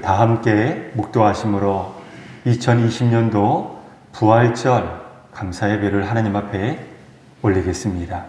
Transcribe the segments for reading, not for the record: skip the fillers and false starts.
우리 다 함께 묵도하심으로 2020년도 부활절 감사 예배를 하나님 앞에 올리겠습니다.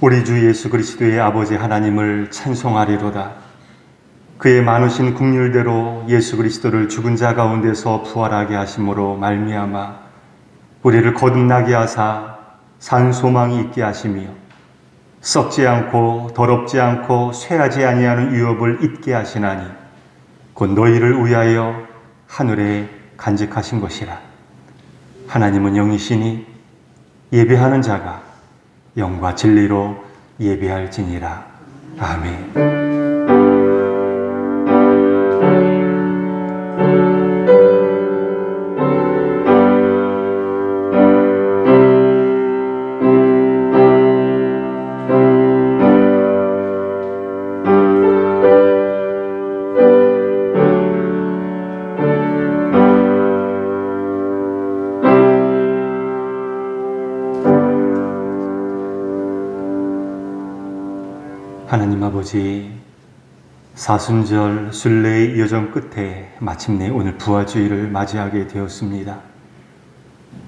우리 주 예수 그리스도의 아버지 하나님을 찬송하리로다. 그의 많으신 긍휼대로 예수 그리스도를 죽은 자 가운데서 부활하게 하심으로 말미암아 우리를 거듭나게 하사 산 소망이 있게 하시며 썩지 않고 더럽지 않고 쇠하지 아니하는 유업을 잊게 하시나니 곧 너희를 위하여 하늘에 간직하신 것이라. 하나님은 영이시니 예배하는 자가 영과 진리로 예배할지니라. 아멘. 하나님 아버지, 사순절 순례의 여정 끝에 마침내 오늘 부활주일을 맞이하게 되었습니다.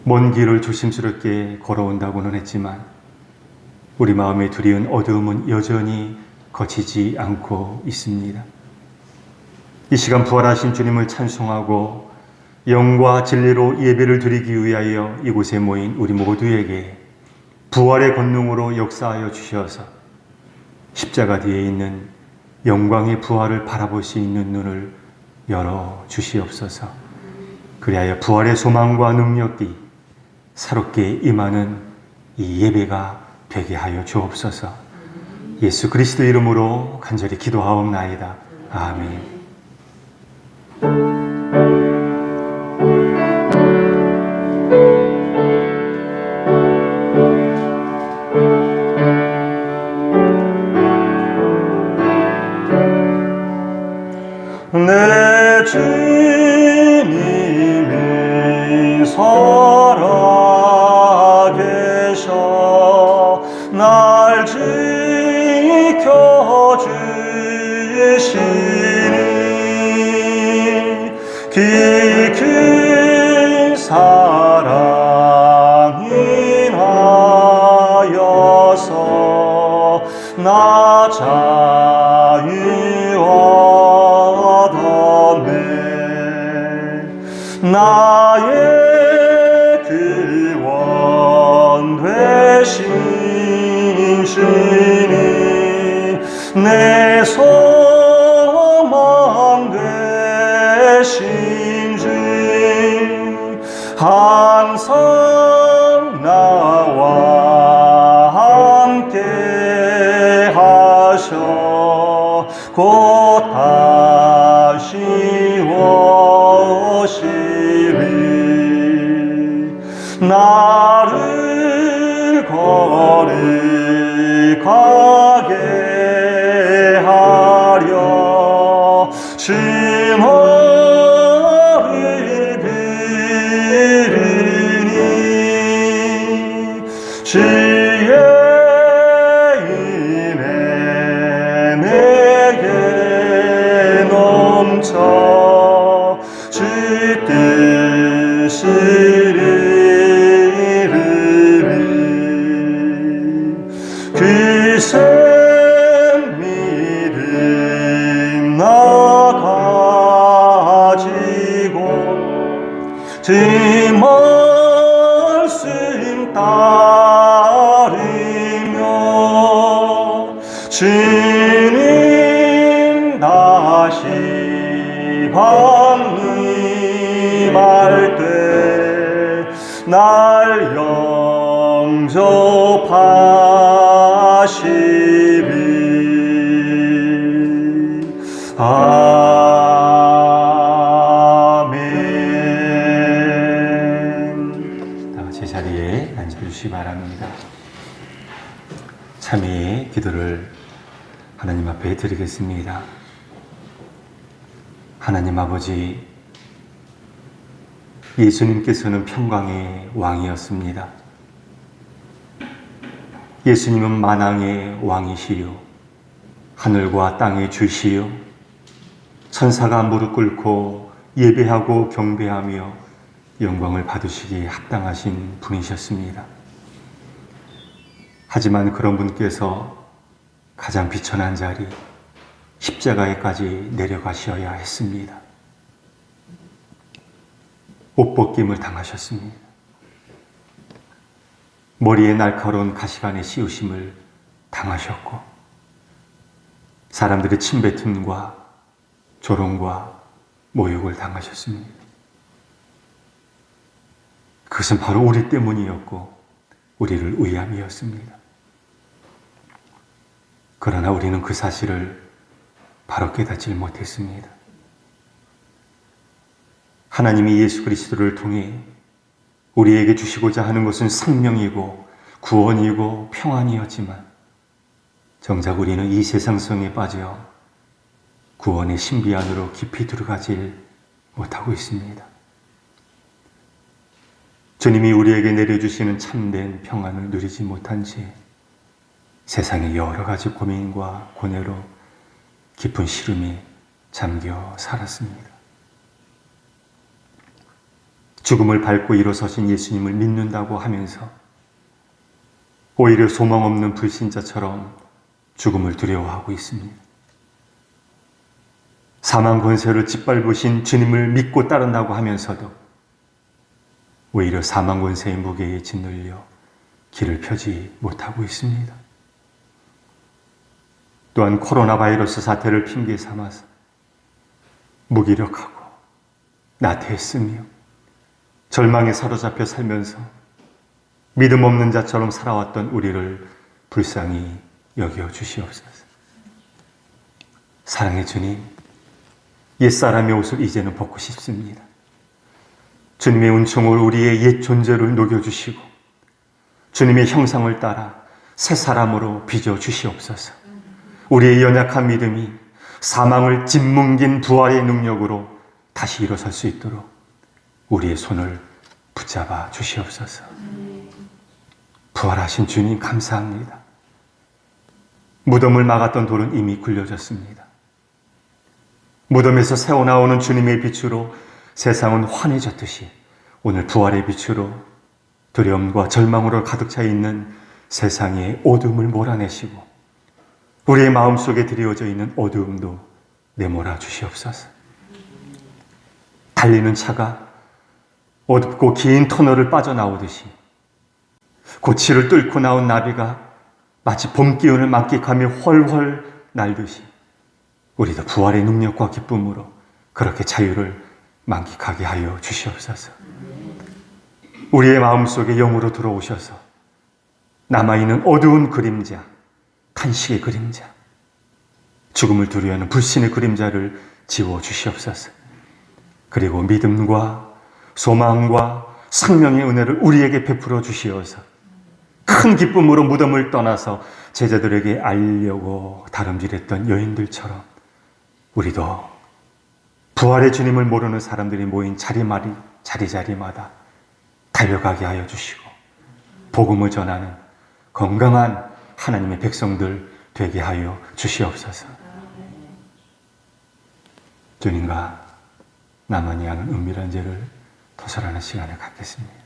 먼 길을 조심스럽게 걸어온다고는 했지만 우리 마음에 두려운 어두움은 여전히 거치지 않고 있습니다. 이 시간 부활하신 주님을 찬송하고 영과 진리로 예배를 드리기 위하여 이곳에 모인 우리 모두에게 부활의 권능으로 역사하여 주셔서 십자가 뒤에 있는 영광의 부활을 바라볼 수 있는 눈을 열어 주시옵소서. 그리하여 부활의 소망과 능력이 새롭게 임하는 이 예배가 되게 하여 주옵소서. 예수 그리스도 이름으로 간절히 기도하옵나이다. 아멘. 내 주님이 살아계셔 날 지켜주시니 큰 사랑이 하여서 나 자유 나의 구원 되신 주님 내 소망 되신 주 항상 나와 함께 하셔 곧 다시 나를 거룩하게 하려 주머를 비르니 주의 은혜 내게 넘쳐 주 뜻을 샘 믿음 나 가지고 주 말씀 따르며 주님 다시 방문할 때 날 영접하시리. 아멘. 참회의 기도를 하나님 앞에 드리겠습니다. 하나님 아버지, 예수님께서는 평강의 왕이었습니다. 예수님은 만왕의 왕이시요 하늘과 땅의 주시요 천사가 무릎 꿇고 예배하고 경배하며 영광을 받으시기에 합당하신 분이셨습니다. 하지만 그런 분께서 가장 비천한 자리 십자가에까지 내려가셔야 했습니다. 옷벗김을 당하셨습니다. 머리에 날카로운 가시관의 씌우심을 당하셨고 사람들의 침뱉음과 조롱과 모욕을 당하셨습니다. 그것은 바로 우리 때문이었고 우리를 위함이었습니다. 그러나 우리는 그 사실을 바로 깨닫지 못했습니다. 하나님이 예수 그리스도를 통해 우리에게 주시고자 하는 것은 생명이고 구원이고 평안이었지만 정작 우리는 이 세상성에 빠져 구원의 신비 안으로 깊이 들어가질 못하고 있습니다. 주님이 우리에게 내려주시는 참된 평안을 누리지 못한 채 세상의 여러 가지 고민과 고뇌로 깊은 시름에 잠겨 살았습니다. 죽음을 밟고 일어서신 예수님을 믿는다고 하면서 오히려 소망 없는 불신자처럼 죽음을 두려워하고 있습니다. 사망 권세를 짓밟으신 주님을 믿고 따른다고 하면서도 오히려 사망 권세의 무게에 짓눌려 길을 펴지 못하고 있습니다. 또한 코로나 바이러스 사태를 핑계 삼아서 무기력하고 나태했으며 절망에 사로잡혀 살면서 믿음 없는 자처럼 살아왔던 우리를 불쌍히 여겨 주시옵소서. 사랑의 주님, 옛사람의 옷을 이제는 벗고 싶습니다. 주님의 은총으로 우리의 옛 존재를 녹여주시고 주님의 형상을 따라 새 사람으로 빚어 주시옵소서. 우리의 연약한 믿음이 사망을 짓뭉긴 부활의 능력으로 다시 일어설 수 있도록 우리의 손을 붙잡아 주시옵소서. 부활하신 주님 감사합니다. 무덤을 막았던 돌은 이미 굴려졌습니다. 무덤에서 새어나오는 주님의 빛으로 세상은 환해졌듯이 오늘 부활의 빛으로 두려움과 절망으로 가득 차 있는 세상의 어둠을 몰아내시고 우리의 마음속에 드리워져 있는 어두움도 내몰아 주시옵소서. 달리는 차가 어둡고 긴 터널을 빠져나오듯이 고치를 뚫고 나온 나비가 마치 봄 기운을 만끽하며 훨훨 날듯이 우리도 부활의 능력과 기쁨으로 그렇게 자유를 만끽하게 하여 주시옵소서. 우리의 마음속에 영으로 들어오셔서 남아있는 어두운 그림자, 탄식의 그림자, 죽음을 두려워하는 불신의 그림자를 지워 주시옵소서. 그리고 믿음과 소망과 생명의 은혜를 우리에게 베풀어 주시어서 큰 기쁨으로 무덤을 떠나서 제자들에게 알려고 다름질했던 여인들처럼 우리도 부활의 주님을 모르는 사람들이 모인 자리자리마다 달려가게 하여 주시고 복음을 전하는 건강한 하나님의 백성들 되게 하여 주시옵소서. 주님과 나만이 아는 은밀한 죄를 토설하는 시간을 갖겠습니다.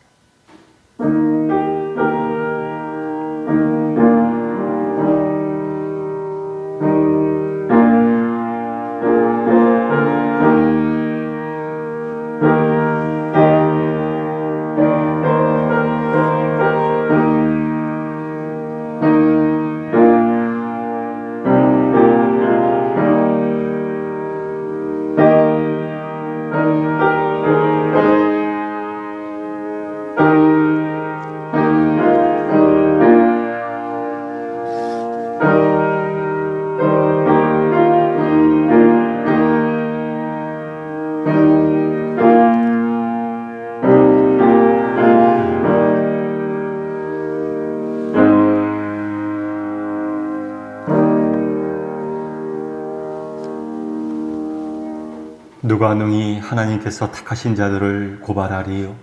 누가 능히 하나님께서 택하신 자들을 고발하리요?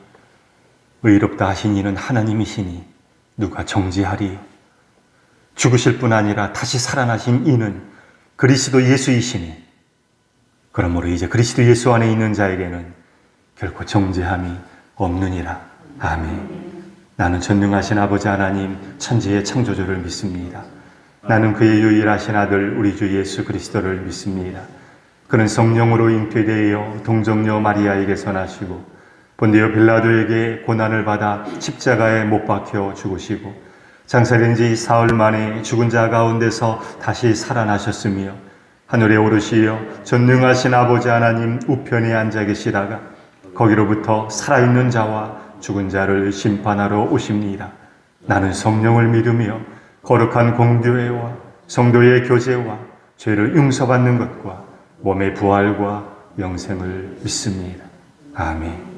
의롭다 하신 이는 하나님이시니 누가 정죄하리요? 죽으실 뿐 아니라 다시 살아나신 이는 그리스도 예수이시니 그러므로 이제 그리스도 예수 안에 있는 자에게는 결코 정죄함이 없느니라. 아멘. 나는 전능하신 아버지 하나님 천지의 창조주를 믿습니다. 나는 그의 유일하신 아들 우리 주 예수 그리스도를 믿습니다. 그는 성령으로 잉태되어 동정녀 마리아에게서 나시고 본디오 빌라도에게 고난을 받아 십자가에 못 박혀 죽으시고 장사된 지 사흘 만에 죽은 자 가운데서 다시 살아나셨으며 하늘에 오르시어 전능하신 아버지 하나님 우편에 앉아 계시다가 거기로부터 살아있는 자와 죽은 자를 심판하러 오십니다. 나는 성령을 믿으며 거룩한 공교회와 성도의 교제와 죄를 용서받는 것과 몸의 부활과 영생을 믿습니다. 아멘.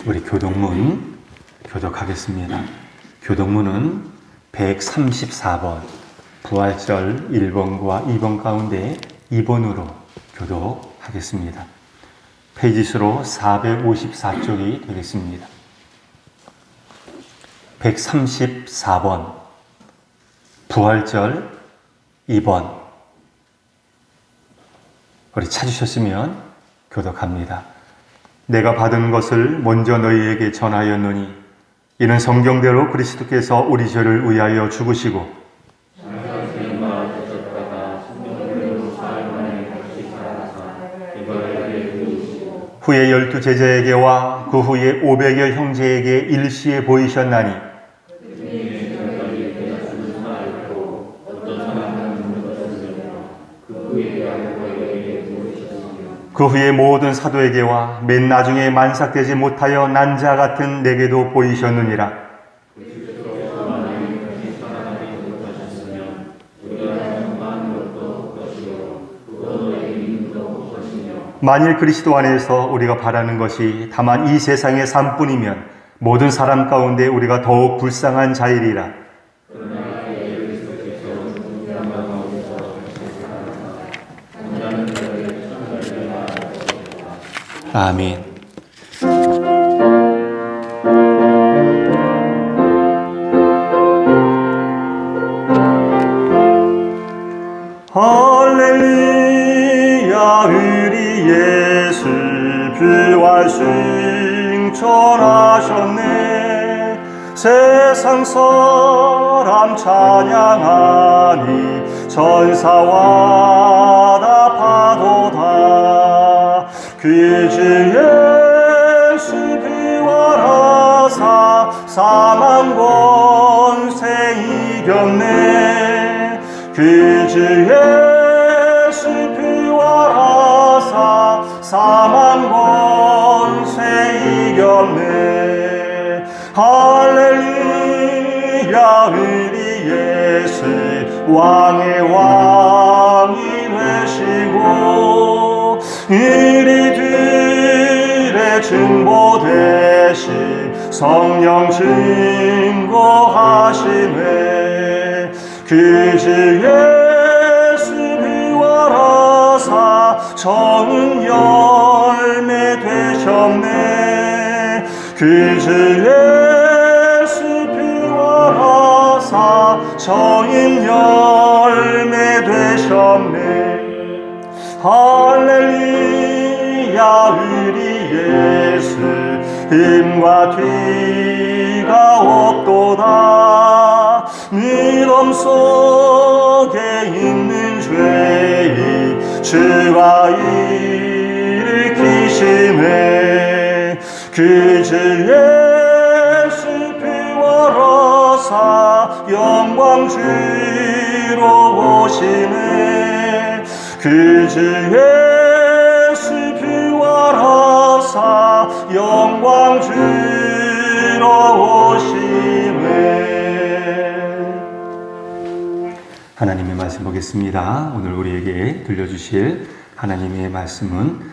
우리 교독문 교독하겠습니다. 교독문은 134번 부활절 1번과 2번 가운데 2번으로 교독하겠습니다. 페이지수로 454쪽이 되겠습니다. 134번 부활절 2번 우리 찾으셨으면 교독합니다. 내가 받은 것을 먼저 너희에게 전하였노니 이는 성경대로 그리스도께서 우리 죄를 위하여 죽으시고 후에 12 제자에게와 그 후에 500여 형제에게 일시에 보이셨나니 그 후에 모든 사도에게와 맨 나중에 만삭되지 못하여 난 자 같은 내게도 보이셨느니라. 만일 그리스도 안에서 우리가 바라는 것이 다만 이 세상의 삶뿐이면 모든 사람 가운데 우리가 더욱 불쌍한 자이리라. 아멘. 할렐루야 우리 예수 부활승천하셨네. 세상 사람 찬양하니 천사와 다 파도다. 그 주 예수 부활하사 사망 권세 이겼네. 그 주 예수 부활하사 사망 권세 이겼네. 할렐루야 우리 예수 왕의 왕이 되시고 우리들의 증보 대신 성령 증거하시네. 그 주 예수 부활하사 좋은 열매 되셨네. 그 주 예수 부활하사 좋은 열매 되셨네. 할렐루야 우리 예수 힘과 뒤가 없도다. 믿음 속에 있는 죄의 주가 일으키시네. 그 주 예수 부활하사 영광 주로 오시네. 그 주 예수 부활하사 영광 주로 오시네. 하나님의 말씀 보겠습니다. 오늘 우리에게 들려주실 하나님의 말씀은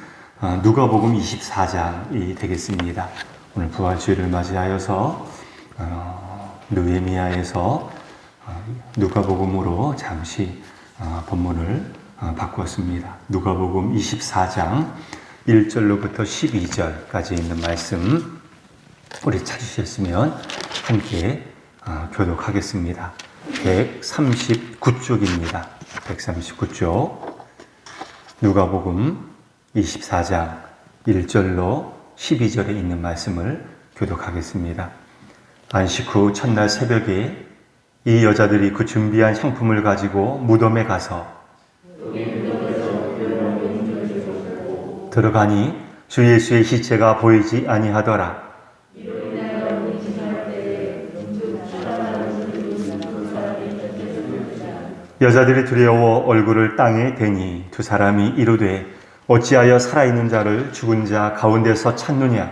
누가복음 24장이 되겠습니다. 오늘 부활주일을 맞이하여서 느헤미야에서 누가복음으로 잠시 본문을 바꾸었습니다. 누가복음 24장 1절로부터 12절까지 있는 말씀 우리 찾으셨으면 함께 교독하겠습니다. 139쪽입니다. 139쪽 누가복음 24장 1절로 12절에 있는 말씀을 교독하겠습니다. 안식 후 첫날 새벽에 이 여자들이 그 준비한 향품을 가지고 무덤에 가서 들어가니 주 예수의 시체가 보이지 아니하더라. 여자들이 두려워 얼굴을 땅에 대니 두 사람이 이르되 어찌하여 살아있는 자를 죽은 자 가운데서 찾느냐?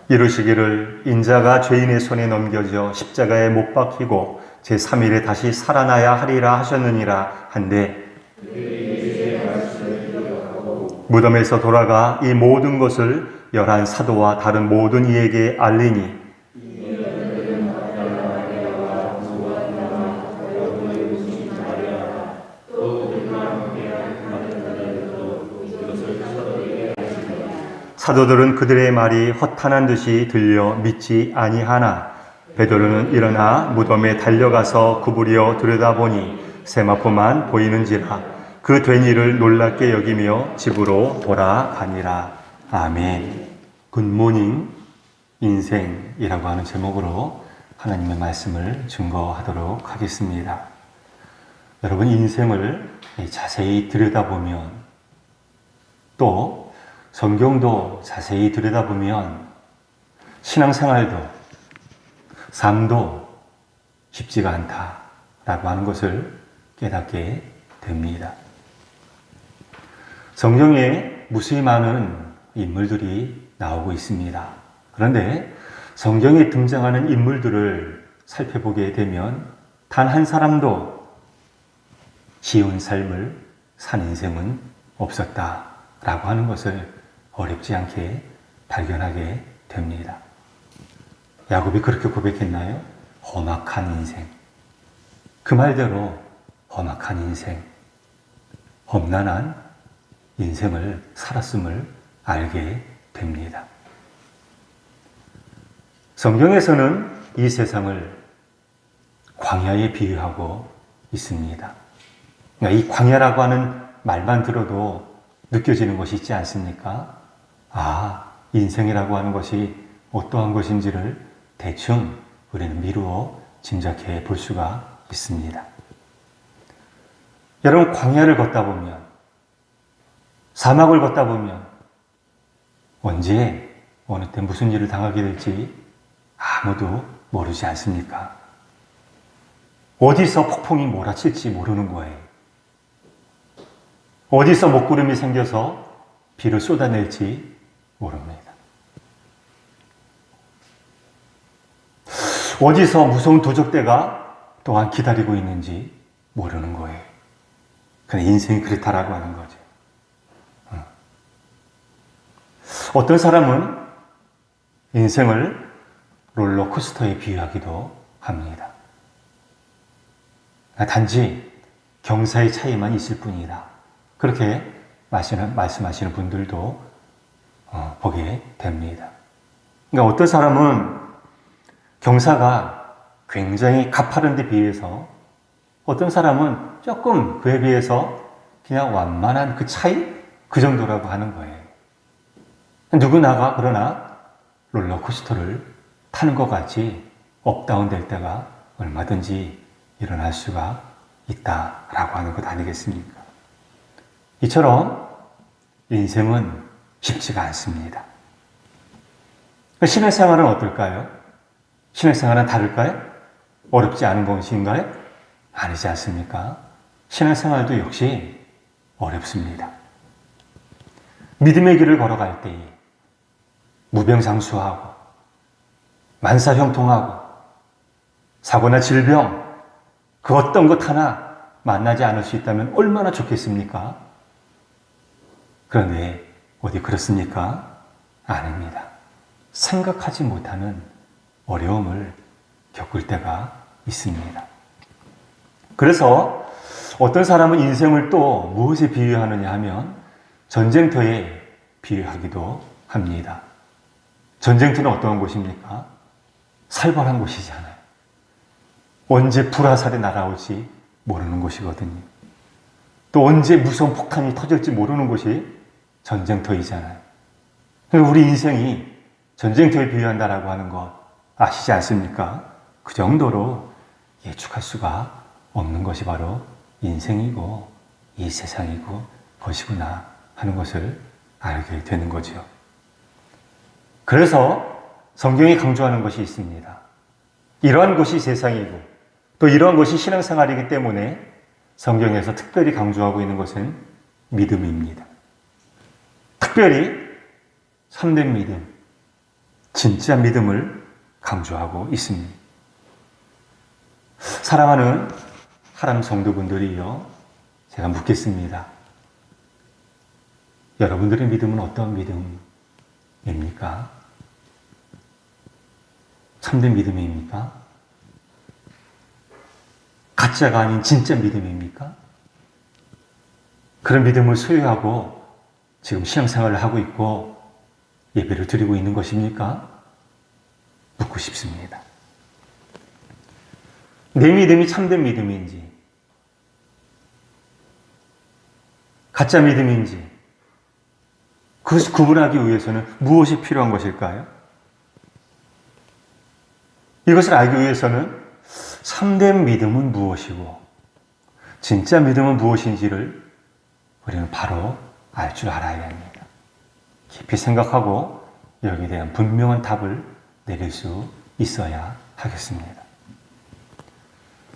이르시기를 인자가 죄인의 손에 넘겨져 십자가에 못 박히고 제3일에 다시 살아나야 하리라 하셨느니라 한데 무덤에서 돌아가 이 모든 것을 11 사도와 다른 모든 이에게 알리니 사도들은 그들의 말이 허탄한 듯이 들려 믿지 아니하나 베드로는 일어나 무덤에 달려가서 구부려 들여다보니 세마포만 보이는지라 그 된 일을 놀랍게 여기며 집으로 돌아가니라. 아멘. 굿모닝 인생이라고 하는 제목으로 하나님의 말씀을 증거하도록 하겠습니다. 여러분, 인생을 자세히 들여다보면 또 성경도 자세히 들여다보면 신앙생활도 삶도 쉽지가 않다라고 하는 것을 깨닫게 됩니다. 성경에 무수히 많은 인물들이 나오고 있습니다. 그런데 성경에 등장하는 인물들을 살펴보게 되면 단 한 사람도 쉬운 삶을 산 인생은 없었다라고 하는 것을 어렵지 않게 발견하게 됩니다. 야곱이 그렇게 고백했나요? 험악한 인생. 그 말대로 험악한 인생, 험난한 인생을 살았음을 알게 됩니다. 성경에서는 이 세상을 광야에 비유하고 있습니다. 그러니까 이 광야라고 하는 말만 들어도 느껴지는 것이 있지 않습니까? 인생이라고 하는 것이 어떠한 것인지를 대충 우리는 미루어 짐작해 볼 수가 있습니다. 여러분, 광야를 걷다 보면, 사막을 걷다 보면 언제 어느 때 무슨 일을 당하게 될지 아무도 모르지 않습니까? 어디서 폭풍이 몰아칠지 모르는 거예요. 어디서 먹구름이 생겨서 비를 쏟아낼지 모릅니다. 어디서 무서운 도적대가 또한 기다리고 있는지 모르는 거예요. 그냥 인생이 그렇다라고 하는 거죠. 어떤 사람은 인생을 롤러코스터에 비유하기도 합니다. 단지 경사의 차이만 있을 뿐이다. 그렇게 말씀하시는 분들도 보게 됩니다. 그러니까 어떤 사람은 경사가 굉장히 가파른 데 비해서 어떤 사람은 조금 그에 비해서 그냥 완만한 그 차이? 그 정도라고 하는 거예요. 누구나가 그러나 롤러코스터를 타는 것 같이 업다운 될 때가 얼마든지 일어날 수가 있다라고 하는 것 아니겠습니까? 이처럼 인생은 쉽지가 않습니다. 신앙생활은 어떨까요? 신앙생활은 다를까요? 어렵지 않은 것인가요? 아니지 않습니까? 신앙생활도 역시 어렵습니다. 믿음의 길을 걸어갈 때에 무병장수하고 만사형통하고 사고나 질병 그 어떤 것 하나 만나지 않을 수 있다면 얼마나 좋겠습니까? 그런데 어디 그렇습니까? 아닙니다. 생각하지 못하는 어려움을 겪을 때가 있습니다. 그래서 어떤 사람은 인생을 또 무엇에 비유하느냐 하면 전쟁터에 비유하기도 합니다. 전쟁터는 어떠한 곳입니까? 살벌한 곳이잖아요. 언제 불화살이 날아올지 모르는 곳이거든요. 또 언제 무서운 폭탄이 터질지 모르는 곳이 전쟁터이잖아요. 우리 인생이 전쟁터에 비유한다라고 하는 것 아시지 않습니까? 그 정도로 예측할 수가 없는 것이 바로 인생이고 이 세상이고 것이구나 하는 것을 알게 되는 거죠. 그래서 성경이 강조하는 것이 있습니다. 이러한 것이 세상이고 또 이러한 것이 신앙생활이기 때문에 성경에서 특별히 강조하고 있는 것은 믿음입니다. 특별히 참된 믿음, 진짜 믿음을 강조하고 있습니다. 사랑하는 하람 성도분들이요, 제가 묻겠습니다. 여러분들의 믿음은 어떤 믿음입니까? 참된 믿음입니까? 가짜가 아닌 진짜 믿음입니까? 그런 믿음을 소유하고 지금 신앙생활을 하고 있고 예배를 드리고 있는 것입니까? 묻고 싶습니다. 내 믿음이 참된 믿음인지 가짜 믿음인지 그것을 구분하기 위해서는 무엇이 필요한 것일까요? 이것을 알기 위해서는 참된 믿음은 무엇이고 진짜 믿음은 무엇인지를 우리는 바로 알 줄 알아야 합니다. 깊이 생각하고 여기에 대한 분명한 답을 내릴 수 있어야 하겠습니다.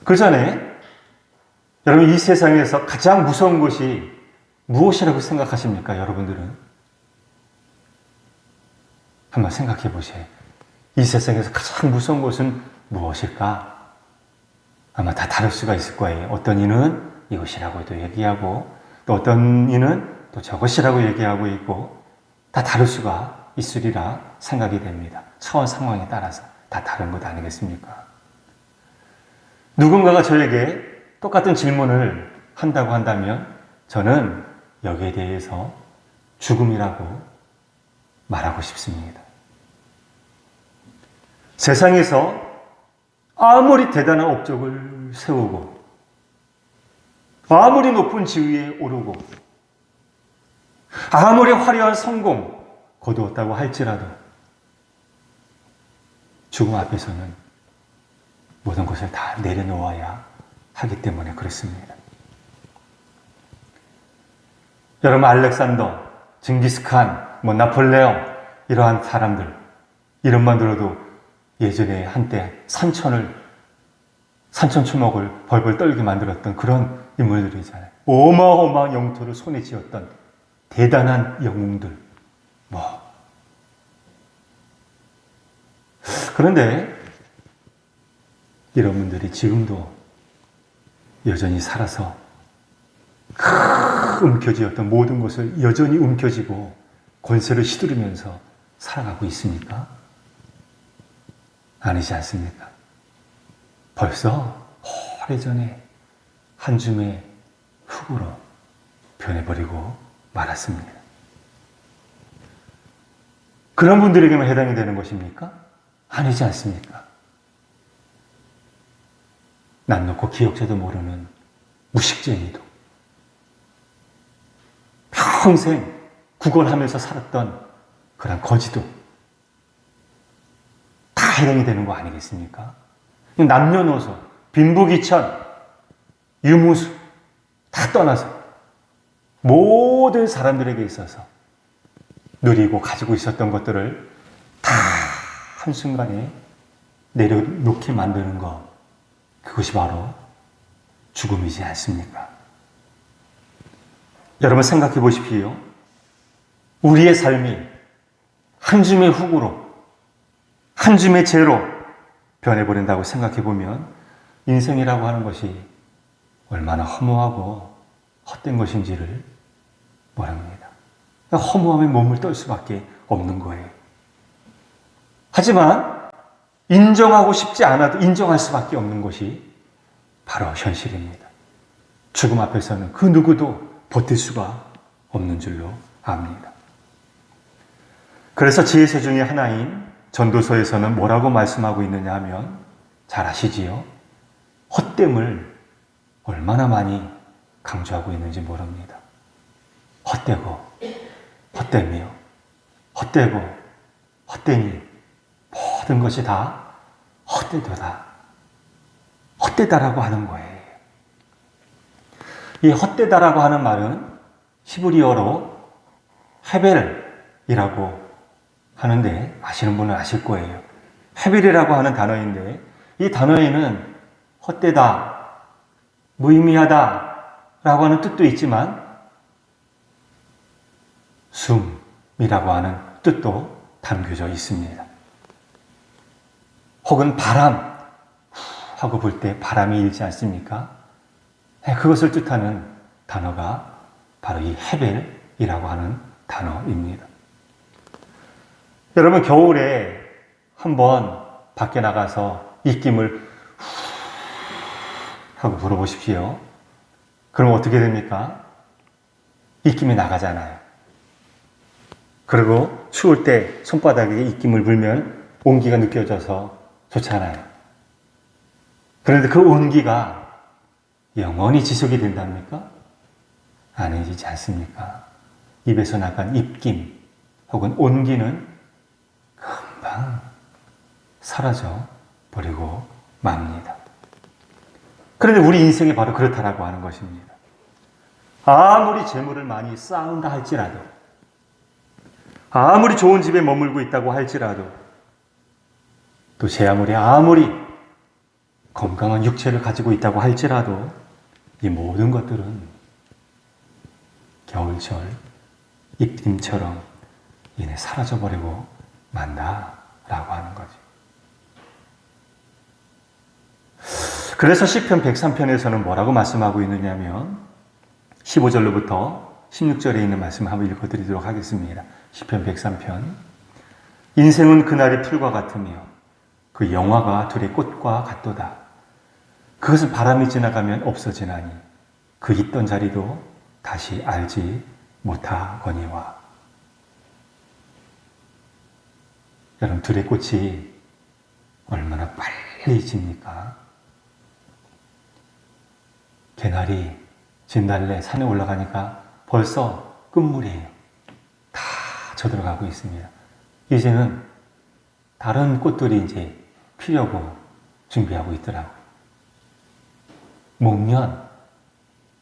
그 전에 여러분 이 세상에서 가장 무서운 것이 무엇이라고 생각하십니까? 여러분들은 한번 생각해 보세요. 이 세상에서 가장 무서운 것은 무엇일까? 아마 다 다를 수가 있을 거예요. 어떤 이는 이것이라고도 얘기하고 또 어떤 이는 또 저것이라고 얘기하고 있고 다 다를 수가 있으리라 생각이 됩니다. 처한 상황에 따라서 다 다른 것 아니겠습니까? 누군가가 저에게 똑같은 질문을 한다고 한다면 저는 여기에 대해서 죽음이라고 말하고 싶습니다. 세상에서 아무리 대단한 업적을 세우고 아무리 높은 지위에 오르고 아무리 화려한 성공 거두었다고 할지라도 죽음 앞에서는 모든 것을 다 내려놓아야 하기 때문에 그렇습니다. 여러분 알렉산더, 징기스칸, 나폴레옹 이러한 사람들 이름만 들어도 예전에 한때 산천초목을 벌벌 떨게 만들었던 그런 인물들이잖아요. 어마어마한 영토를 손에 쥐었던 대단한 영웅들. 그런데 이런 분들이 지금도 여전히 살아서 움켜쥐었던 모든 것을 여전히 움켜쥐고 권세를 휘두르면서 살아가고 있습니까? 아니지 않습니까? 벌써 오래전에 한 줌의 흙으로 변해버리고 말았습니다. 그런 분들에게만 해당이 되는 것입니까? 아니지 않습니까? 남 놓고 기억자도 모르는 무식쟁이도 평생 구걸하면서 살았던 그런 거지도 다 해당이 되는 거 아니겠습니까? 남녀노소, 빈부귀천, 유무수 다 떠나서 모든 사람들에게 있어서 누리고 가지고 있었던 것들을 다 한순간에 내려놓게 만드는 것, 그것이 바로 죽음이지 않습니까? 여러분 생각해 보십시오. 우리의 삶이 한 줌의 흙으로, 한 줌의 재로 변해버린다고 생각해 보면 인생이라고 하는 것이 얼마나 허무하고 헛된 것인지를 모릅니다. 허무함에 몸을 떨 수밖에 없는 거예요. 하지만 인정하고 싶지 않아도 인정할 수밖에 없는 것이 바로 현실입니다. 죽음 앞에서는 그 누구도 버틸 수가 없는 줄로 압니다. 그래서 지혜서 중에 하나인 전도서에서는 뭐라고 말씀하고 있느냐 하면 잘 아시지요? 헛됨을 얼마나 많이 강조하고 있는지 모릅니다. 헛되고 헛되며 헛되고 헛되니 모든 것이 다 헛되도다. 헛되다라고 하는 거예요. 이 헛되다라고 하는 말은 히브리어로 헤벨이라고 하는데 아시는 분은 아실 거예요. 헤벨이라고 하는 단어인데 이 단어에는 헛되다, 무의미하다 라고 하는 뜻도 있지만 숨이라고 하는 뜻도 담겨져 있습니다. 혹은 바람 하고 볼 때 바람이 일지 않습니까? 그것을 뜻하는 단어가 바로 이 헤벨이라고 하는 단어입니다. 여러분 겨울에 한번 밖에 나가서 입김을 하고 불어보십시오. 그럼 어떻게 됩니까? 입김이 나가잖아요. 그리고 추울 때 손바닥에 입김을 불면 온기가 느껴져서 좋잖아요. 그런데 그 온기가 영원히 지속이 된답니까? 아니지 않습니까? 입에서 나간 입김 혹은 온기는 금방 사라져 버리고 맙니다. 그런데 우리 인생이 바로 그렇다라고 하는 것입니다. 아무리 재물을 많이 쌓은다 할지라도, 아무리 좋은 집에 머물고 있다고 할지라도, 또 제 아무리 건강한 육체를 가지고 있다고 할지라도 이 모든 것들은 겨울철 입김처럼 이내 사라져버리고 만다라고 하는 거죠. 그래서 시편 103편에서는 뭐라고 말씀하고 있느냐면 15절로부터 16절에 있는 말씀 한번 읽어드리도록 하겠습니다. 시편 103편. 인생은 그날의 풀과 같으며 그 영화가 들의 꽃과 같도다. 그것은 바람이 지나가면 없어지나니 그 있던 자리도 다시 알지 못하거니와. 여러분 들의 꽃이 얼마나 빨리 집니까? 개나리, 진달래 산에 올라가니까 벌써 끝물이에요. 다 젖어들어가고 있습니다. 이제는 다른 꽃들이 이제 피려고 준비하고 있더라고요. 목련,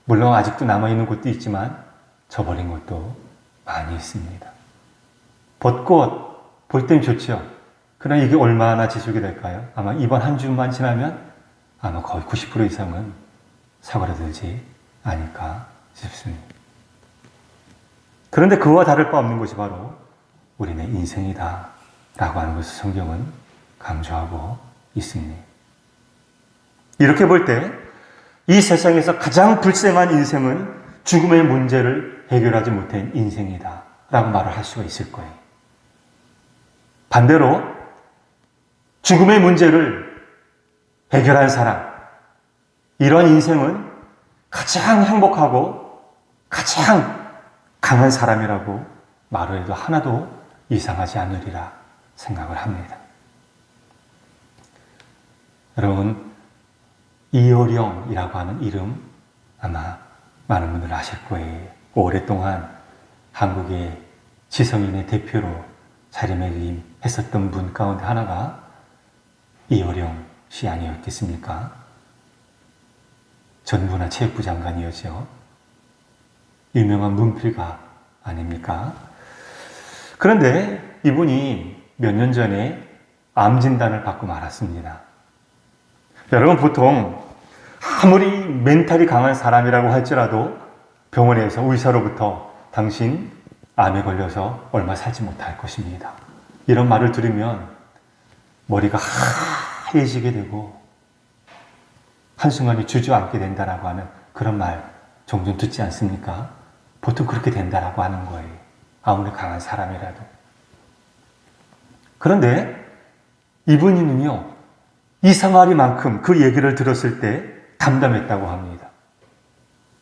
물론 아직도 남아있는 곳도 있지만 져버린 곳도 많이 있습니다. 벚꽃, 볼 땐 좋죠. 그러나 이게 얼마나 지속이 될까요? 아마 이번 한 주만 지나면 아마 거의 90% 이상은 사그라들지 않을까 싶습니다. 그런데 그와 다를 바 없는 것이 바로 우리의 인생이다 라고 하는 것을 성경은 강조하고 있습니다. 이렇게 볼 때 이 세상에서 가장 불행한 인생은 죽음의 문제를 해결하지 못한 인생이다 라고 말을 할 수가 있을 거예요. 반대로 죽음의 문제를 해결한 사람, 이런 인생은 가장 행복하고 가장 강한 사람이라고 말을 해도 하나도 이상하지 않으리라 생각을 합니다. 여러분, 이효령이라고 하는 이름 아마 많은 분들 아실 거예요. 오랫동안 한국의 지성인의 대표로 자리매김했었던 분 가운데 하나가 이효령 씨 아니었겠습니까? 전 문화체육부 장관이었죠. 유명한 문필가 아닙니까? 그런데 이분이 몇 년 전에 암 진단을 받고 말았습니다. 여러분 보통 아무리 멘탈이 강한 사람이라고 할지라도 병원에서 의사로부터 당신 암에 걸려서 얼마 살지 못할 것입니다. 이런 말을 들으면 머리가 하얘지게 되고 한순간에 주저앉게 된다라고 하는 그런 말 종종 듣지 않습니까? 보통 그렇게 된다라고 하는 거예요. 아무리 강한 사람이라도. 그런데 이분이는요, 이상하리만큼 그 얘기를 들었을 때 담담했다고 합니다.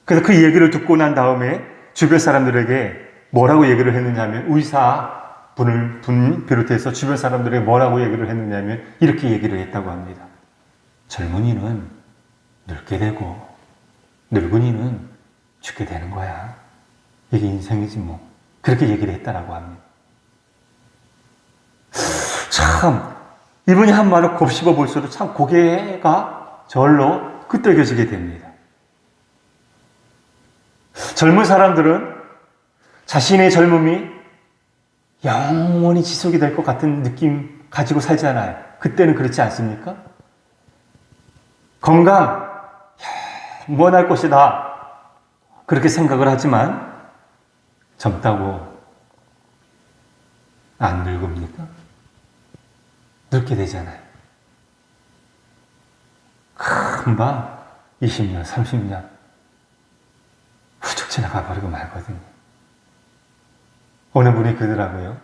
그래서 그 얘기를 듣고 난 다음에 주변 사람들에게 뭐라고 얘기를 했느냐면, 의사분을 비롯해서 주변 사람들에게 뭐라고 얘기를 했느냐면 이렇게 얘기를 했다고 합니다. 젊은이는 늙게 되고 늙은이는 죽게 되는 거야. 이게 인생이지 뭐. 그렇게 얘기를 했다라고 합니다. 참, 이분이 한 말을 곱씹어 볼수록 참 고개가 절로 끄덕여지게 됩니다. 젊은 사람들은 자신의 젊음이 영원히 지속이 될 것 같은 느낌 가지고 살잖아요. 그때는 그렇지 않습니까? 건강, 무한할 것이다. 그렇게 생각을 하지만 젊다고 안 늙습니까? 늙게 되잖아요. 금방 20년, 30년 훌쩍 지나가 버리고 말거든요. 어느 분이 그러더라고요.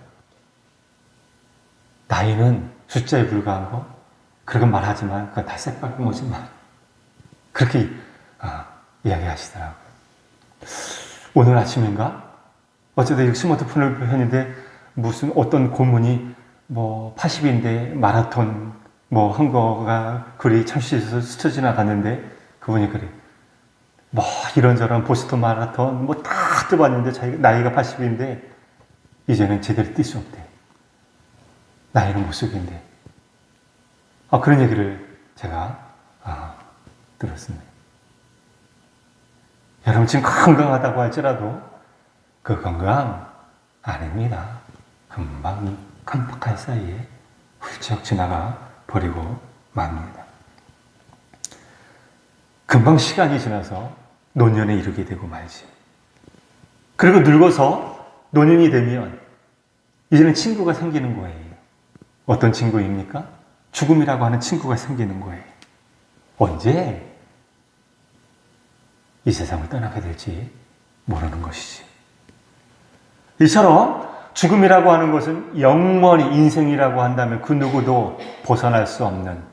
나이는 숫자에 불과한 거, 그렇게 말하지만 그건 다 새빨간 거지만 그렇게 이야기하시더라고요. 오늘 아침인가? 어쨌든 스마트폰을 했는데 무슨 어떤 고문이 뭐 80인데 마라톤 뭐 한 거가 글이 참시해서 스쳐 지나갔는데 그분이 그래. 뭐 이런저런 보스턴 마라톤 뭐 다 뛰어봤는데 자기가 나이가 80인데 이제는 제대로 뛸 수 없대. 나이는 못 속인데. 그런 얘기를 제가 들었습니다. 여러분 지금 건강하다고 할지라도 그 건강 아닙니다. 금방 이 깜빡할 사이에 훌쩍 지나가 버리고 맙니다. 금방 시간이 지나서 노년에 이르게 되고 말지. 그리고 늙어서 노년이 되면 이제는 친구가 생기는 거예요. 어떤 친구입니까? 죽음이라고 하는 친구가 생기는 거예요. 언제 이 세상을 떠나게 될지 모르는 것이지. 이처럼 죽음이라고 하는 것은 영원히 인생이라고 한다면 그 누구도 벗어날 수 없는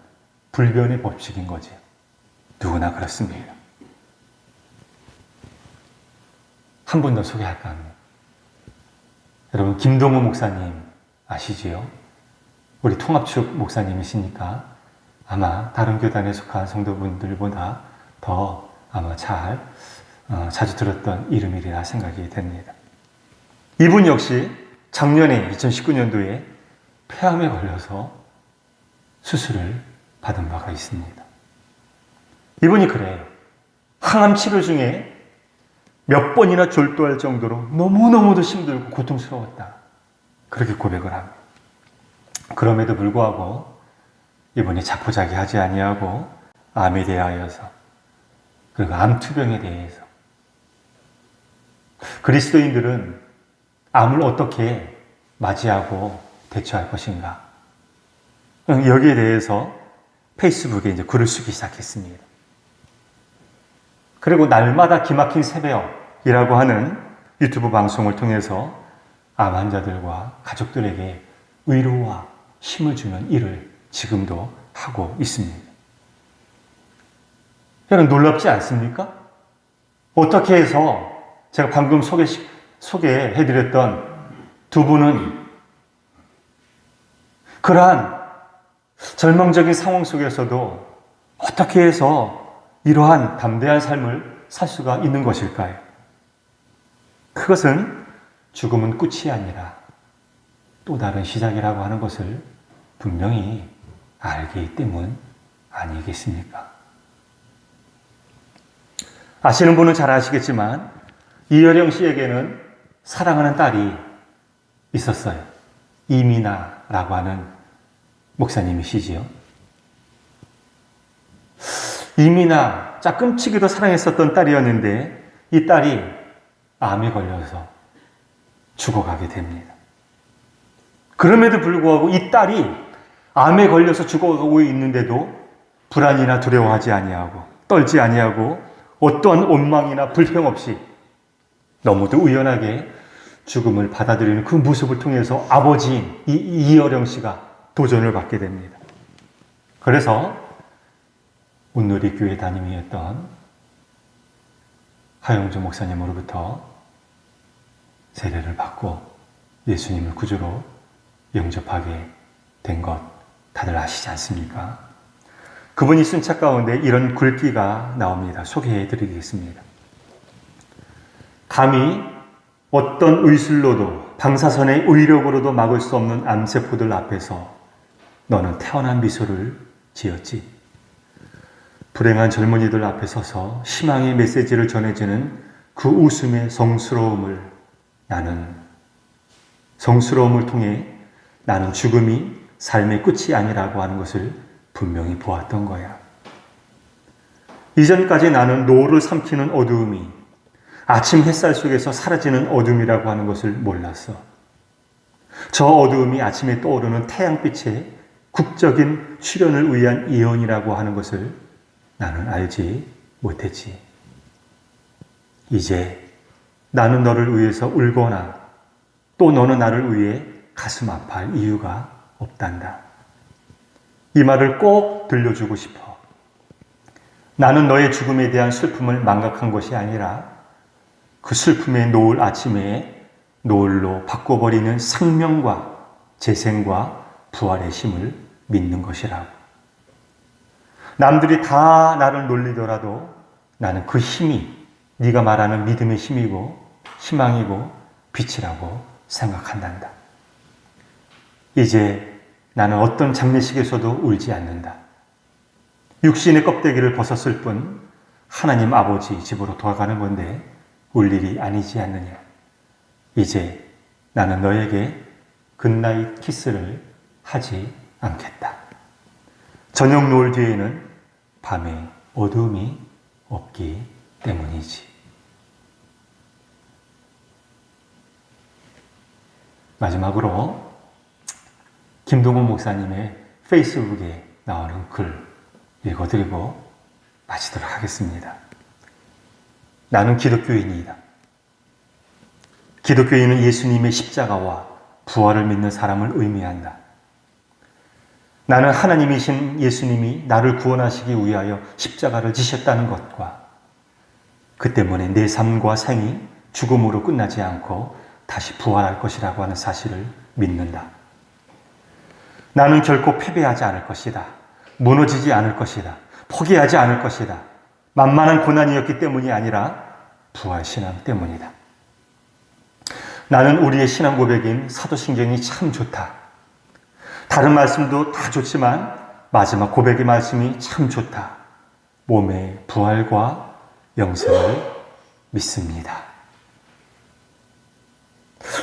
불변의 법칙인 거지. 누구나 그렇습니다. 한 분 더 소개할까 합니다. 여러분 김동호 목사님 아시지요? 우리 통합축 목사님이시니까 아마 다른 교단에 속한 성도분들보다 더 아마 자주 들었던 이름이라 생각이 됩니다. 이분 역시 작년에 2019년도에 폐암에 걸려서 수술을 받은 바가 있습니다. 이분이 그래요. 항암 치료 중에 몇 번이나 졸도할 정도로 너무너무도 힘들고 고통스러웠다. 그렇게 고백을 합니다. 그럼에도 불구하고 이분이 자포자기하지 아니하고 암에 대하여서 그리고 암투병에 대해서 그리스도인들은 암을 어떻게 맞이하고 대처할 것인가 여기에 대해서 페이스북에 이제 글을 쓰기 시작했습니다. 그리고 날마다 기막힌 새벽이라고 하는 유튜브 방송을 통해서 암 환자들과 가족들에게 위로와 힘을 주는 일을 지금도 하고 있습니다. 여러분 놀랍지 않습니까? 어떻게 해서 제가 방금 소개해드렸던 두 분은 그러한 절망적인 상황 속에서도 어떻게 해서 이러한 담대한 삶을 살 수가 있는 것일까요? 그것은 죽음은 끝이 아니라 또 다른 시작이라고 하는 것을 분명히 알기 때문 아니겠습니까? 아시는 분은 잘 아시겠지만 이여령 씨에게는 사랑하는 딸이 있었어요. 이민아라고 하는 목사님이시지요. 이민아, 짝끔치기도 사랑했었던 딸이었는데 이 딸이 암에 걸려서 죽어가게 됩니다. 그럼에도 불구하고 이 딸이 암에 걸려서 죽어가고 있는데도 불안이나 두려워하지 아니하고 떨지 아니하고 어떠한 원망이나 불평 없이 너무도 우연하게 죽음을 받아들이는 그 모습을 통해서 아버지인 이여령 씨가 도전을 받게 됩니다. 그래서 온누리 교회 담임이었던 하영주 목사님으로부터 세례를 받고 예수님을 구주로 영접하게 된 것 다들 아시지 않습니까? 그분이 쓴 책 가운데 이런 글귀가 나옵니다. 소개해 드리겠습니다. 감히 어떤 의술로도 방사선의 의력으로도 막을 수 없는 암세포들 앞에서 너는 태어난 미소를 지었지. 불행한 젊은이들 앞에 서서 희망의 메시지를 전해주는 그 웃음의 성스러움을 통해 나는 죽음이 삶의 끝이 아니라고 하는 것을 분명히 보았던 거야. 이전까지 나는 노를 삼키는 어두움이 아침 햇살 속에서 사라지는 어둠이라고 하는 것을 몰랐어. 저 어두움이 아침에 떠오르는 태양빛의 국적인 출현을 위한 예언이라고 하는 것을 나는 알지 못했지. 이제 나는 너를 위해서 울거나 또 너는 나를 위해 가슴 아파할 이유가 없단다. 이 말을 꼭 들려주고 싶어. 나는 너의 죽음에 대한 슬픔을 망각한 것이 아니라 그 슬픔의 노을 아침에 노을로 바꿔버리는 생명과 재생과 부활의 힘을 믿는 것이라고. 남들이 다 나를 놀리더라도 나는 그 힘이 네가 말하는 믿음의 힘이고 희망이고 빛이라고 생각한단다. 이제 나는 어떤 장례식에서도 울지 않는다. 육신의 껍데기를 벗었을 뿐 하나님 아버지 집으로 돌아가는 건데 울 일이 아니지 않느냐. 이제 나는 너에게 굿나잇 키스를 하지 않겠다. 저녁 노을 뒤에는 밤에 어두움이 없기 때문이지. 마지막으로 김동훈 목사님의 페이스북에 나오는 글 읽어드리고 마치도록 하겠습니다. 나는 기독교인이다. 기독교인은 예수님의 십자가와 부활을 믿는 사람을 의미한다. 나는 하나님이신 예수님이 나를 구원하시기 위하여 십자가를 지셨다는 것과 그 때문에 내 삶과 생이 죽음으로 끝나지 않고 다시 부활할 것이라고 하는 사실을 믿는다. 나는 결코 패배하지 않을 것이다. 무너지지 않을 것이다. 포기하지 않을 것이다. 만만한 고난이었기 때문이 아니라 부활신앙 때문이다. 나는 우리의 신앙 고백인 사도신경이 참 좋다. 다른 말씀도 다 좋지만 마지막 고백의 말씀이 참 좋다. 몸의 부활과 영생을 믿습니다.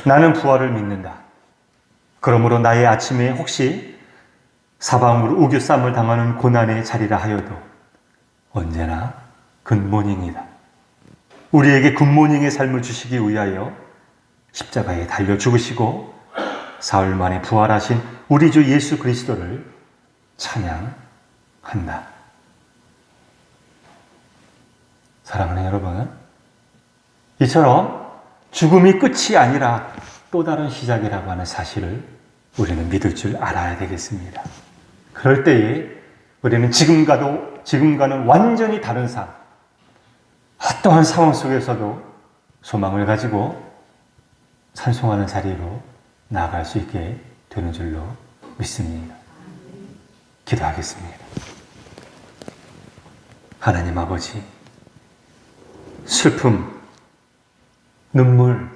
나는 부활을 믿는다. 그러므로 나의 아침에 혹시 사방으로 우겨쌈을 당하는 고난의 자리라 하여도 언제나 굿모닝이다. 우리에게 굿모닝의 삶을 주시기 위하여 십자가에 달려 죽으시고 사흘 만에 부활하신 우리 주 예수 그리스도를 찬양한다. 사랑하는 여러분, 이처럼 죽음이 끝이 아니라 또 다른 시작이라고 하는 사실을 우리는 믿을 줄 알아야 되겠습니다. 그럴 때에 우리는 지금과는 완전히 다른 삶, 어떠한 상황 속에서도 소망을 가지고 찬송하는 자리로 나아갈 수 있게 되는 줄로 믿습니다. 기도하겠습니다. 하나님 아버지, 슬픔, 눈물,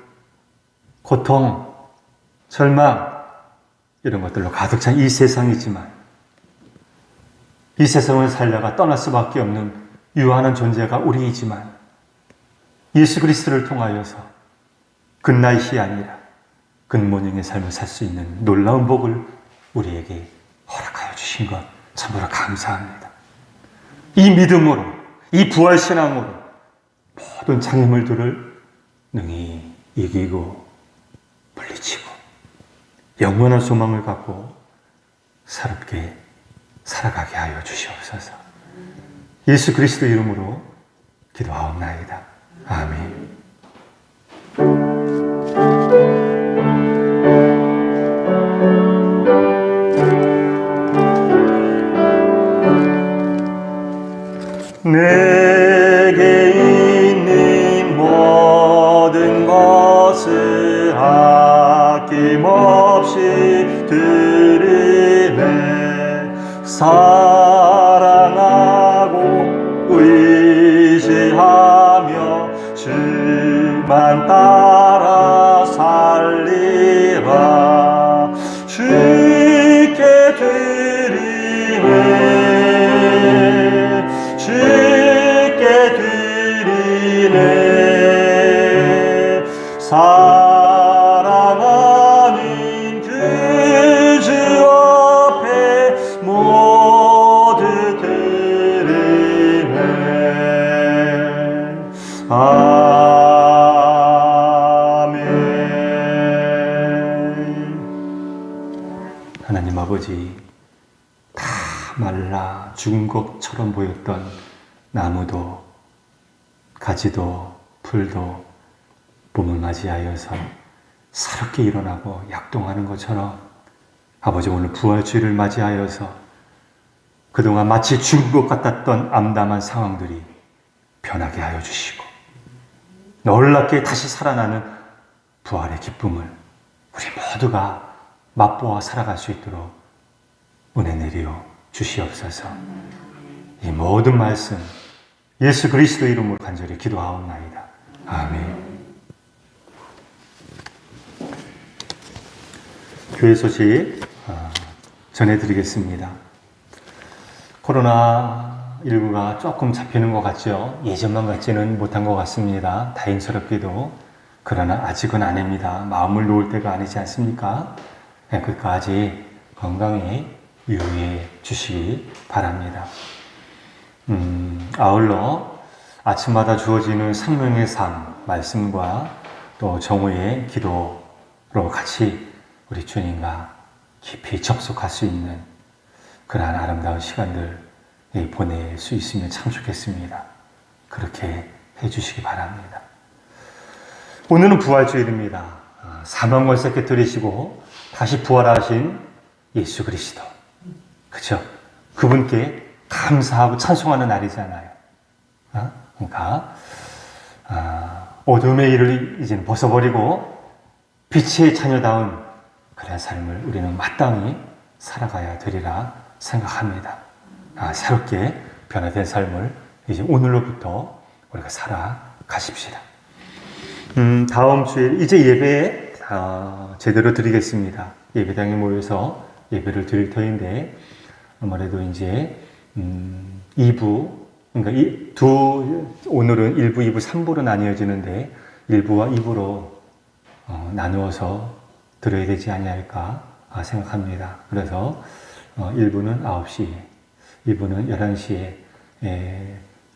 고통, 절망 이런 것들로 가득 찬 이 세상이지만 이 세상을 살다가 떠날 수밖에 없는 유한한 존재가 우리이지만 예수 그리스도를 통하여서 굿나잇이 아니라 굿모닝의 삶을 살 수 있는 놀라운 복을 우리에게 허락하여 주신 것 참으로 감사합니다. 이 믿음으로, 이 부활신앙으로 모든 장애물들을 능히 이기고 물리치고 영원한 소망을 갖고 새롭게 살아가게 하여 주시옵소서. 예수 그리스도 이름으로 기도하옵나이다. 아멘. 어김없이 드리네. 사랑하고 의지하며 주만 따라 살리라. 주께 드리네. 주께 드리네. 사랑하는 그 주 앞에 모두 드리네. 아멘. 하나님 아버지, 다 말라 죽은 것처럼 보였던 나무도 가지도 풀도 봄을 맞이하여서 새롭게 일어나고 약동하는 것처럼 아버지, 오늘 부활주의를 맞이하여서 그동안 마치 죽은 것 같았던 암담한 상황들이 변하게 하여 주시고 놀랍게 다시 살아나는 부활의 기쁨을 우리 모두가 맛보아 살아갈 수 있도록 은혜 내려 주시옵소서. 이 모든 말씀 예수 그리스도 이름으로 간절히 기도하옵나이다. 아멘. 교회 소식 전해드리겠습니다. 코로나19가 조금 잡히는 것 같죠? 예전만 같지는 못한 것 같습니다. 다행스럽게도. 그러나 아직은 아닙니다. 마음을 놓을 때가 아니지 않습니까? 끝까지 건강에 유의해 주시기 바랍니다. 아울러 아침마다 주어지는 생명의 삶 말씀과 또 정오의 기도로 같이 우리 주님과 깊이 접속할 수 있는 그러한 아름다운 시간들 보낼 수 있으면 참 좋겠습니다. 그렇게 해주시기 바랍니다. 오늘은 부활주일입니다. 사망권세 깨뜨리시고 다시 부활하신 예수 그리스도, 그렇죠? 그분께 감사하고 찬송하는 날이잖아요. 그러니까 어둠의 일을 이제는 벗어버리고 빛의 자녀다운 그런 삶을 우리는 마땅히 살아가야 되리라 생각합니다. 새롭게 변화된 삶을 이제 오늘로부터 우리가 살아가십시다. 다음 주에 이제 예배 제대로 드리겠습니다. 예배당에 모여서 예배를 드릴 터인데 아무래도 이제 2부, 그러니까 오늘은 1부, 2부, 3부로 나뉘어지는데 1부와 2부로 나누어서 들어야 되지 아니할까 생각합니다. 그래서 1부는 9시에, 2부는 11시에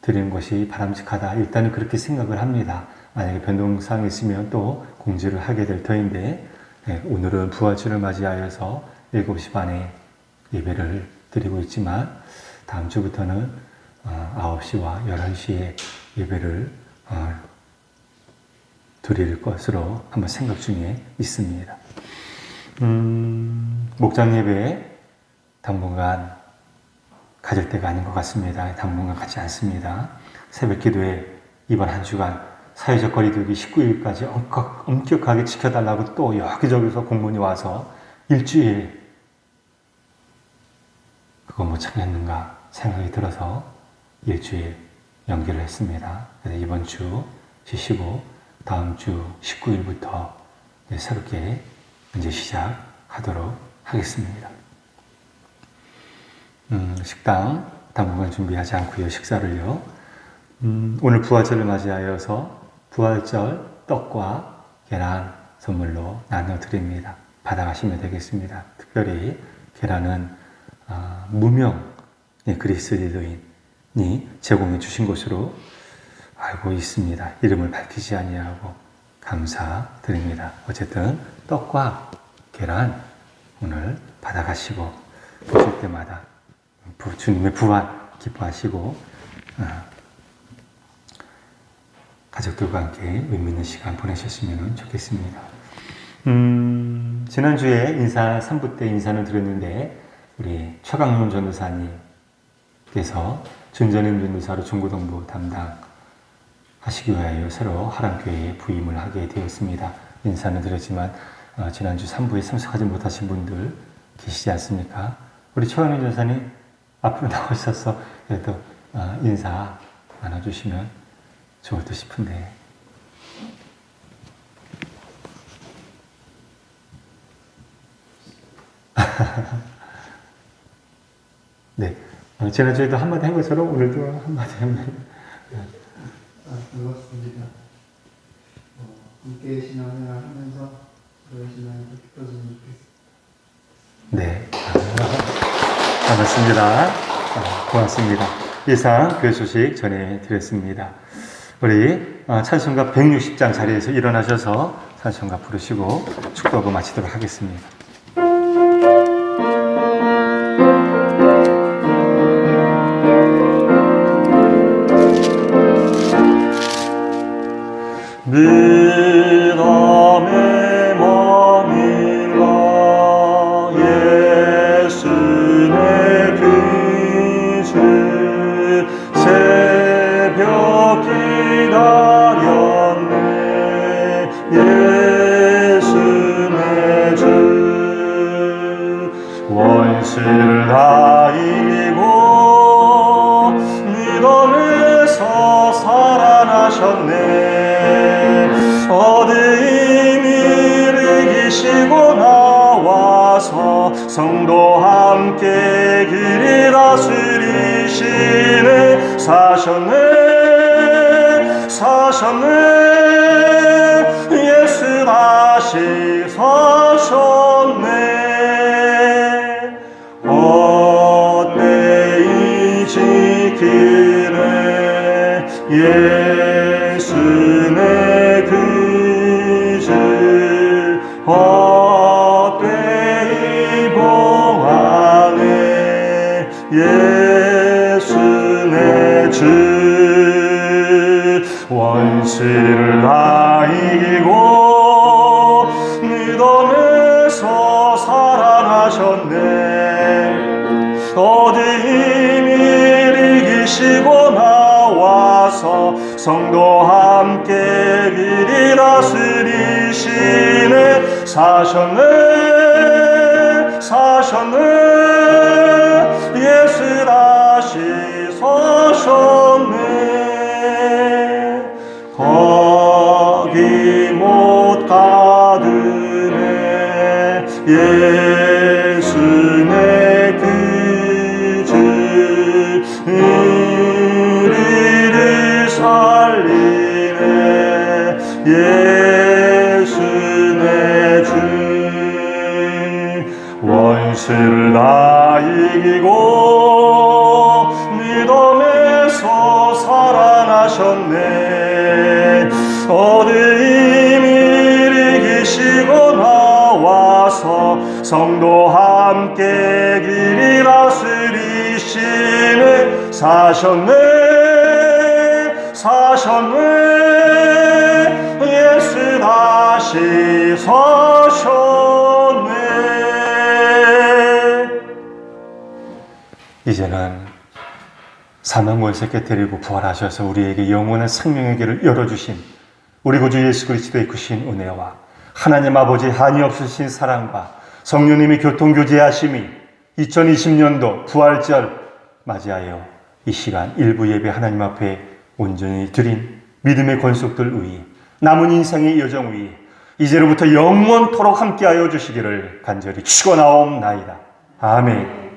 드리는 것이 바람직하다. 일단은 그렇게 생각을 합니다. 만약에 변동사항이 있으면 또 공지를 하게 될 터인데 오늘은 부활주를 맞이하여서 7시 반에 예배를 드리고 있지만 다음 주부터는 9시와 11시에 예배를 드릴 것으로 한번 생각 중에 있습니다. 목장 예배 당분간 가질 때가 아닌 것 같습니다. 당분간 가지 않습니다. 새벽 기도에 이번 한 주간 사회적 거리두기 19일까지 엄격하게 지켜달라고 또 여기저기서 공문이 와서 일주일 그거 못 참겠는가 생각이 들어서 일주일 연기를 했습니다. 그래서 이번 주 쉬시고 다음 주 19일부터 새롭게 이제 시작하도록 하겠습니다. 식당 당분간 준비하지 않고요. 식사를요. 오늘 부활절을 맞이하여서 부활절 떡과 계란 선물로 나눠드립니다. 받아가시면 되겠습니다. 특별히 계란은 무명 그리스도인이 제공해 주신 것으로 알고 있습니다. 이름을 밝히지 아니하고 감사드립니다. 어쨌든 떡과 계란 오늘 받아가시고 보실 때마다 주님의 부활 기뻐하시고 가족들과 함께 의미 있는 시간 보내셨으면 좋겠습니다. 지난주에 3부 때 인사를 드렸는데 우리 최강용 전도사님께서 준전임 전도사로 중고동부 담당하시기 위하여 새로 하람교회에 부임을 하게 되었습니다. 인사는 드렸지만 지난주 3부에 참석하지 못하신 분들 계시지 않습니까? 우리 최원희 전사님 앞으로 나오셔서 그래도 인사 나눠주시면 좋을 듯 싶은데. 네, 지난주에도 한마디 한 것처럼 오늘도 한마디 하면. 반갑습니다. 함께 신앙생활 하면서 저의 신앙이 더 깊어지면 좋겠습니다. 네, 반갑습니다. 고맙습니다. 이상 그 소식 전해드렸습니다. 우리 찬송가 160장 자리에서 일어나셔서 찬송가 부르시고 축도하고 마치도록 하겠습니다. 믿음의 맘인가 예수 내 귀주 새벽 기다렸네 예수 내 주 원수를 다 이기고 믿음에서 살아나셨네 어디임을 이기시고 나와서 성도 함께 길이 다스리시네 사셨네 예수 다시 사셨네 헛되이 지키네 예수 내 그주 헛되이 봉하네 예수 내 주 원수를 다 이기고 믿음에서 살아나셨네 어디임을 이기시고 나와서 성도 함께 길이 다스리시네 사셨네 예수 다시 사셨네 거기 못 가두네 예수 내 그주 우리를 살리네 예수 내 주 원수를 다 이기고 믿음에서 살아나셨네 어디임을 이기시고 나와서 성도 함께 길이 다스리시네 사셨네 예수 다시 사셨네 이제는 사망권세 깨뜨리고 부활하셔서 우리에게 영원한 생명의 길을 열어주신 우리 구주 예수 그리스도의 크신 은혜와 하나님 아버지 한이 없으신 사랑과 성령님의 교통교제하심이 2020년도 부활절 맞이하여 이 시간 일부 예배 하나님 앞에 온전히 드린 믿음의 권속들 위에 남은 인생의 여정 위에 이제로부터 영원토록 함께하여 주시기를 간절히 축원하옵나이다. 아멘.